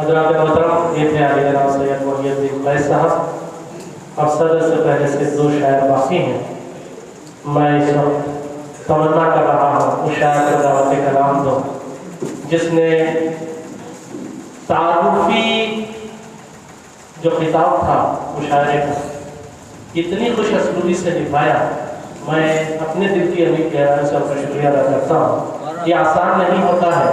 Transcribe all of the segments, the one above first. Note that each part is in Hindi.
हज़रात मोहतरम, ये थे आली जनाब सैयद मुहिउद्दीन फैज़ साहब। अब सदर से पहले से 2 शायर बाकी हैं। मैं इस वक्त तमन्ना कर रहा हूँ उस शायर को दावत कलाम दो जिसने तारुफी जो खिताब था मुशायरे का इतनी खुश असलूबी से निभाया। मैं अपने दिल की अमीर गहराई से आपका शुक्रिया अदा करता हूँ। ये आसान नहीं होता है,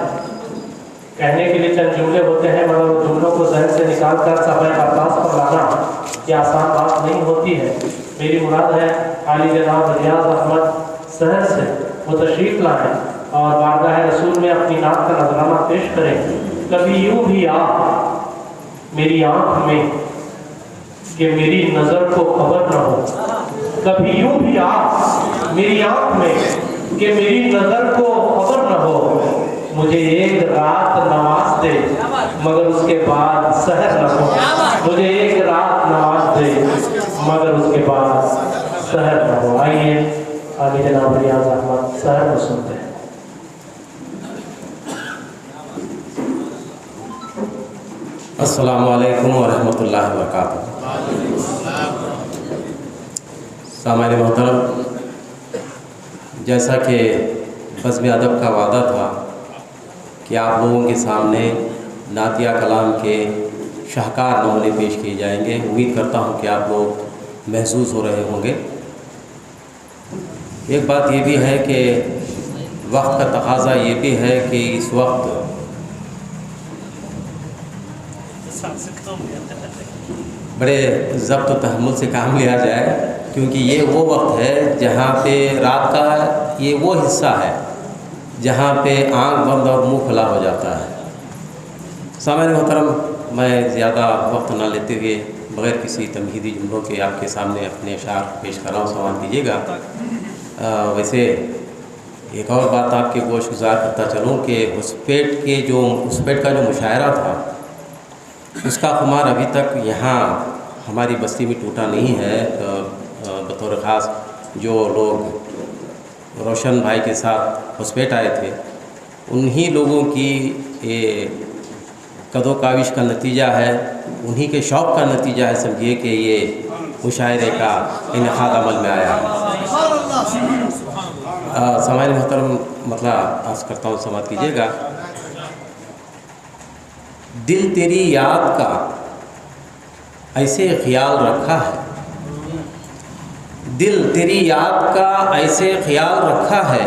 कहने के लिए चंद जुमले होते हैं, मगर उन जुमलों को जहन से निकाल कर सफ़े अरदास पर लाना ये आसान बात नहीं होती है। मेरी मुराद है आली जनाब रियाज अहमद शहर से वो तशरीफ़ लाएँ और बारगाह रसूल में अपनी नात का नजराना पेश करें। कभी यूँ भी आ मेरी आँख में कि मेरी नज़र को खबर न हो। कभी यूँ भी आ मेरी आँख में कि मेरी नज़र को खबर न हो। मुझे एक रात नवाज दे मगर उसके बाद सहर न हो। मुझे एक रात नवाज दे मगर उसके बाद सहर न हो। आइए आगे जनाब रियाज अहमद सहर को सुनते हैं। अस्सलामु अलैकुम वरहमतुल्लाहि वबरकातुहू। सामान्य मोहतरम, जैसा कि बज़्म अदब का वादा था कि आप लोगों के सामने नातिया कलाम के शाहकार नमूने पेश किए जाएंगे। उम्मीद करता हूं कि आप लोग महसूस हो रहे होंगे। एक बात ये भी है कि वक्त का तकाज़ा ये भी है कि इस वक्त बड़े ज़ब्त और तहम्मुल से काम लिया जाए, क्योंकि ये वो वक्त है जहाँ पे रात का ये वो हिस्सा है जहाँ पे आँख बंद और मुंह खुला हो जाता है। सामान्य मोहतरम, मैं ज़्यादा वक्त ना लेते हुए बग़ैर किसी तमहीदी जुमलों के आपके सामने अपने अशार पेश कर रहा हूँ, समाअत कीजिएगा। वैसे एक और बात आपके गोश गुजार करता चलूँ कि घुसपैठ का जो मुशायरा था उसका खुमार अभी तक यहाँ हमारी बस्ती में टूटा नहीं है। बतौर ख़ास जो लोग रोशन भाई के साथ घुसपैठ आए थे उन्हीं लोगों की ये कदो काविश का नतीजा है, उन्हीं के शौक़ का नतीजा है। समझिए कि ये मुशायरे का इनेकाद अमल में आया है। सामान्य मोहतरम, मतलब अर्ज़ करता हूँ, समाअत कीजिएगा। दिल तेरी याद का ऐसे ख्याल रखा है, दिल तेरी याद का ऐसे ख्याल रखा है,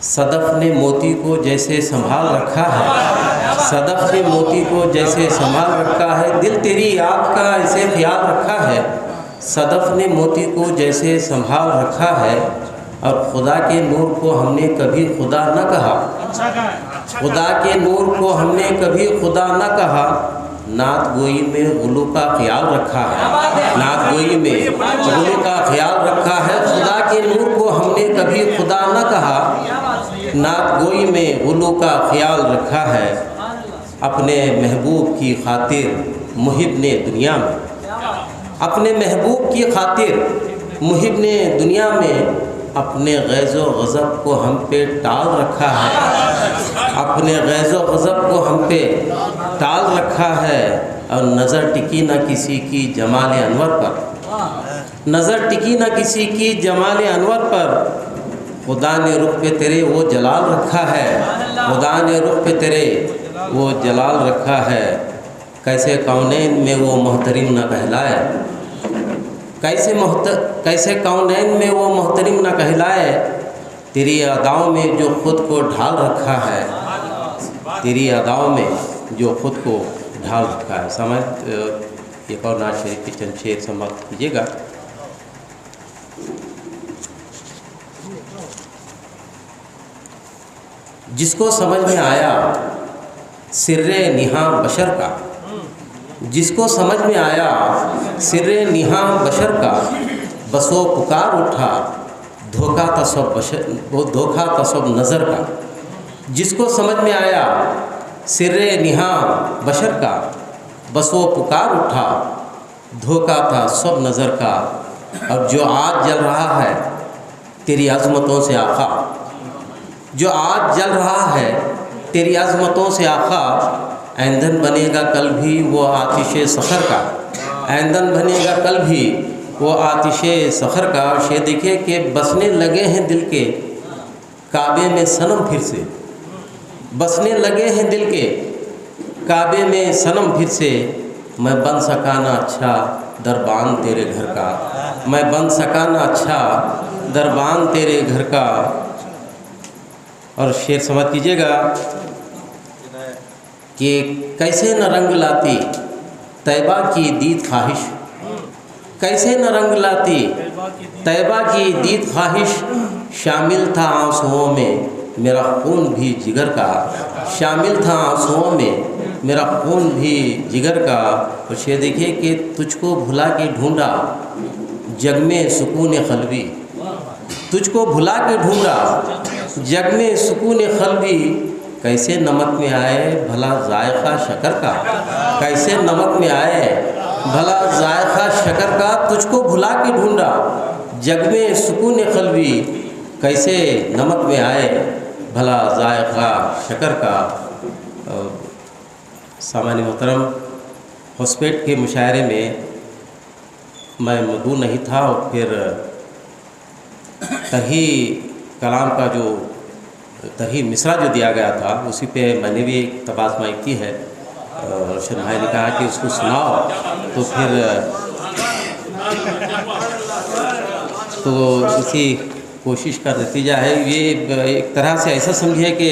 सदफ ने मोती को जैसे संभाल रखा है, सदफ ने मोती को जैसे संभाल रखा है। दिल तेरी याद का ऐसे ख्याल रखा है, सदफ ने मोती को जैसे संभाल रखा है। और खुदा के नूर को हमने कभी खुदा न कहा, खुदा के नूर को हमने कभी खुदा न कहा। नात गोई में गुलू का ख्याल रखा है, नात गोई में गुलू का ख्याल रखा है। खुदा के नूर को हमने कभी खुदा न कहा, नात गोई में गुलू का ख्याल रखा है। अपने महबूब की खातिर मुहिब ने दुनिया में, अपने महबूब की खातिर मुहिब ने दुनिया में अपने गैज़ो गज़ब को हम पे टाल रखा है, अपने गैज़ो गज़ब को हम पे टाल रखा है। और नज़र टिकी ना किसी की जमाल अनवर पर, नज़र टिकी ना किसी की जमाल अनवर पर। खुदा ने रुख पे तेरे वो जलाल रखा है, खुदा ने रुख पे तेरे वो जलाल रखा है। कैसे कौनैन में वो मोहतरिम न कहलाए, कैसे कौनैन में वो मोहतरिम न कहलाए। तेरी अदाओं में जो ख़ुद को ढाल रखा है, तेरी अदाओं में जो ख़ुद को ढाल रखा है। समझ एक और नाज़ शरीफ के चंद शेर समाअत कीजिएगा। जिसको समझ में आया सिर्रे निहा बशर का, जिसको समझ में आया सिर्रे निहा बशर का, बसो पुकार उठा धोखा था सब बशर, वो धोखा था सब नज़र का। जिसको समझ में आया सिर्रे निहा बशर का, बसो पुकार उठा धोखा था सब नज़र का। अब जो आज जल रहा है तेरी अज़मतों से आका, जो आज जल रहा है तेरी अज़मतों से आका। ईंधन बनेगा कल भी वो आतिश सफ़र का, ईंधन बनेगा कल भी वो आतिश सफ़र का। और ये देखिए कि बसने लगे हैं दिल के काबे में सनम फिर से, बसने लगे हैं दिल के काबे में सनम फिर से। मैं बन सका ना अच्छा दरबान तेरे घर का, मैं बन सका ना अच्छा दरबान तेरे घर का। और शेर समझ कीजिएगा कि कैसे न रंग लाती तैबा की दीद ख्वाहिश, कैसे न रंग लाती तैबा की दीद ख्वाहिश। शामिल था आंसुओं में मेरा खून भी जिगर का, शामिल था आंसुओं में मेरा खून भी जिगर का। और ये देखिए कि तुझको भुला के ढूंढा जग में सुकून क़ल्बी, तुझको भुला के ढूंढा जग में सुकून क़ल्बी। कैसे नमक में आए भला जायका शकर का, कैसे नमक में आए भला जायका शकर का। तुझको भुला के ढूंढा जग में सुकून क़ल्बी, कैसे नमक में आए भला जायका शकर का। सामान्य मोहतरम, होस्पेट के मुशायरे में मैं मदऊ नहीं था और फिर तरही कलाम का जो तरही मिसरा जो दिया गया था उसी पे मैंने भी एक तबासमाई की है। रोशन भाई ने कहा कि उसको सुनाओ, तो फिर तो इसी कोशिश का नतीजा है। ये एक तरह से ऐसा समझिए कि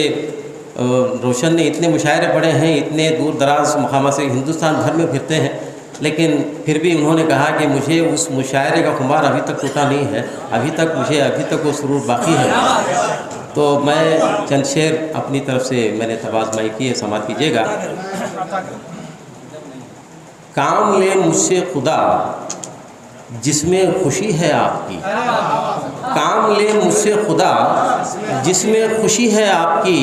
रोशन ने इतने मुशायरे पढ़े हैं, इतने दूर दराज मकाम से हिंदुस्तान भर में फिरते हैं, लेकिन फिर भी उन्होंने कहा कि मुझे उस मुशायरे का खुमार अभी तक टूटा नहीं है, अभी तक वो सुरूर बाकी है। तो मैं चंद शेर अपनी तरफ से मैंने तबासमाई की है, समात कीजिएगा। काम ले मुझसे खुदा जिसमें खुशी है आपकी, काम ले मुझसे खुदा जिसमें खुशी है आपकी।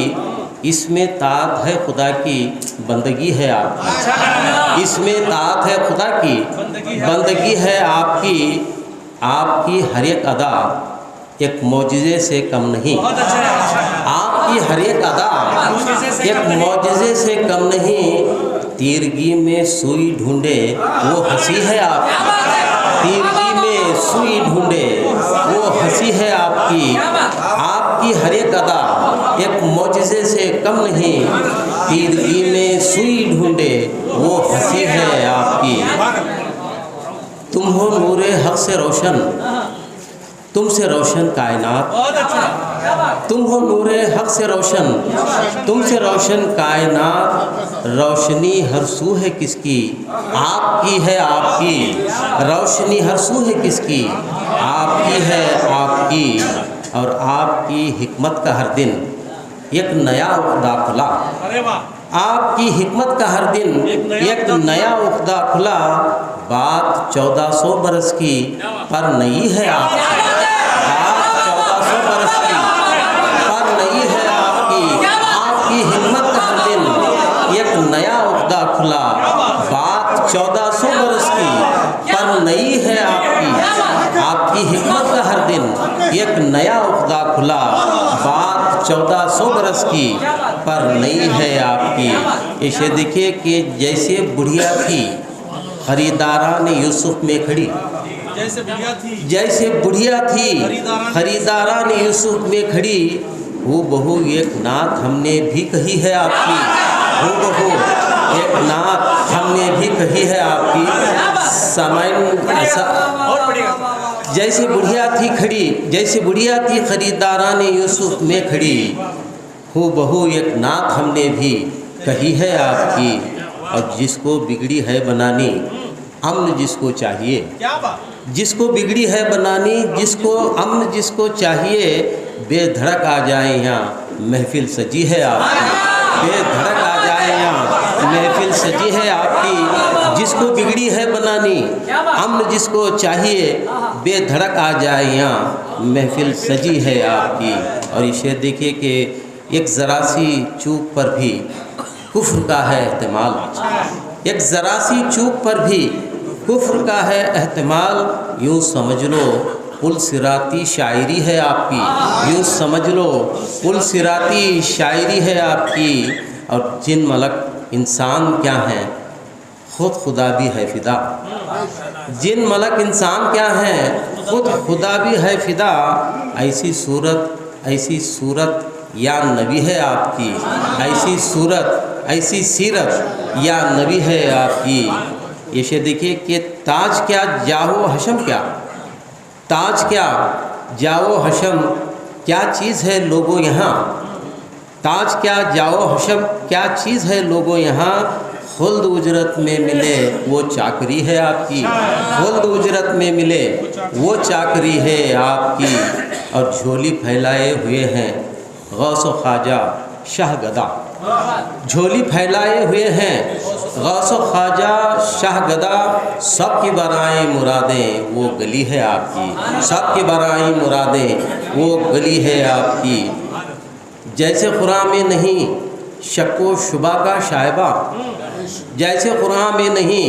इसमें तात है खुदा की बंदगी है आपकी, इसमें तात है खुदा की बंदगी है आपकी। आपकी हर एक अदा एक मौजिज़े से कम नहीं, आपकी हर एक अदा एक मौजिज़े से कम नहीं। तीरगी में सुई ढूंढे वो हंसी है आपकी, तीरगी में सुई ढूंढे वो हंसी है आपकी। आपकी हर एक अदा एक मौजिज़े से कम नहीं, तीरगी में सुई ढूंढे वो हंसी है आपकी। तुम हो नूरे हक से रोशन, तुमसे रोशन कायनात, तुम हो नूरे हक से रोशन, तुमसे रोशन कायनात। रोशनी हर सू है किसकी, आपकी है आपकी, रोशनी हर सू है किसकी, आपकी है आपकी। और आपकी हिकमत का हर दिन एक नया उख्दा खुला, आपकी हिकमत का हर दिन एक नया उख्दा खुला। बात 1400 बरस की पर नई है आपकी, बात 1400 बरस की पर नई है आपकी। आपकी हिकमत का हर दिन एक नया उख्दा खुला। बात 1400 बरस की पर नई है आपकी, आपकी हिकमत का हर दिन एक नया उख्दा खुला। बात 1400 बरस की पर नई है आपकी। इसे देखिए कि जैसे बुढ़िया थी खरीदारा ने यूसुफ में खड़ी, जैसे बुढ़िया थी खरीदारा ने यूसुफ में खड़ी। वो बहू एक नात हमने भी कही है आपकी, वो बहू एक नात हमने भी कही है आपकी। सामाइन जैसे बुढ़िया थी खड़ी, जैसे बुढ़िया थी खरीदारा ने यूसुफ में खड़ी। हो बहू एक नात हमने भी कही है आपकी। और जिसको बिगड़ी है बनानी अमन जिसको चाहिए, जिसको बिगड़ी है बनानी जिसको अमन जिसको चाहिए। बेधड़क आ जाए यहाँ महफिल सजी है आपकी, बेधड़क आ जाए यहाँ महफिल सजी है आपकी। जिसको बिगड़ी है बनानी अमन जिसको चाहिए, बेधड़क आ जाए यहाँ महफिल सजी है आपकी। और ये शेर देखिए कि एक ज़रा सी चूक पर भी कुफ्र का है एहतमाल, एक ज़रा सी चूक पर भी कुफ्र का है एहतमाल। यूँ समझ लो पुल सिराती शायरी है आपकी, यूँ समझ लो पुल सिराती शायरी है आपकी। और जिन मलक इंसान क्या हैं, खुद खुदा भी है फिदा। जिन मलक इंसान क्या हैं, खुद खुदा भी है फिदा। ऐसी सूरत या नबी है आपकी, ऐसी सूरत ऐसी सीरत या नबी है आपकी। ये शेर देखिए कि ताज क्या जाहो हशम क्या, ताज क्या जाओ हशम क्या चीज़ है लोगों यहाँ, ताज क्या जाओ हशम क्या चीज़ है लोगों यहाँ। खुल्द उजरत में मिले वो चाकरी है आपकी, खुल्द उजरत में मिले वो चाकरी है आपकी। और झोली फैलाए हुए हैं गौस ख्वाजा शाह गदा, झोली फैलाए हुए हैं गौस ख्वाजा शाह गदा। सबकी बराएं मुरादें वो गली है आपकी, सबकी बराएं मुरादें वो गली है आपकी। जैसे कुरान में नहीं शक व शुबा का शायबा, जैसे कुरान में नहीं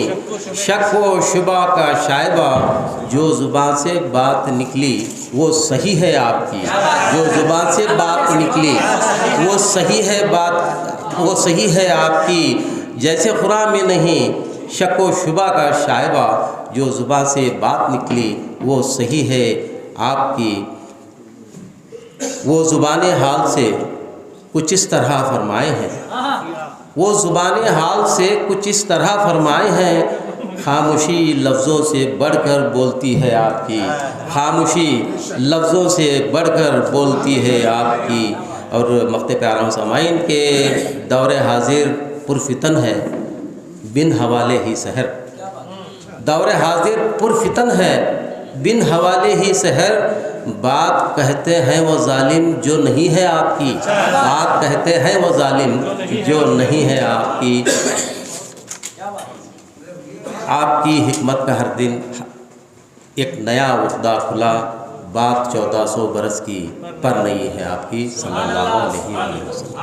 शक व शुबा का शायबा। जो ज़ुबान से बात निकली वो सही है आपकी, जो ज़ुबान से बात निकली वो सही है बात, वो सही है आपकी। जैसे कुरान में नहीं शक व शुबा का शायबा, जो ज़ुबान से बात निकली वो सही है आपकी। वो ज़ुबान हाल से कुछ इस तरह फरमाए हैं, वो ज़ुबान हाल से कुछ इस तरह फरमाए हैं। खामोशी लफ्ज़ों से बढ़कर बोलती है आपकी, खामोशी लफ्ज़ों से बढ़कर बोलती है आपकी। और मक़ते प्यारा समाइन के दौरे हाजिर पुरफितन है बिन हवाले ही सहर, दौरे हाजिर पुरफितन है बिन हवाले ही सहर। बात कहते हैं वो जालिम जो नहीं है आपकी, बात कहते हैं वो जालिम जो नहीं है आपकी। आपकी हिकमत का हर दिन एक नया उक़दा खुला, बात 1400 बरस की पर नहीं है आपकी सल्लल्लाहु अलैहि वसल्लम।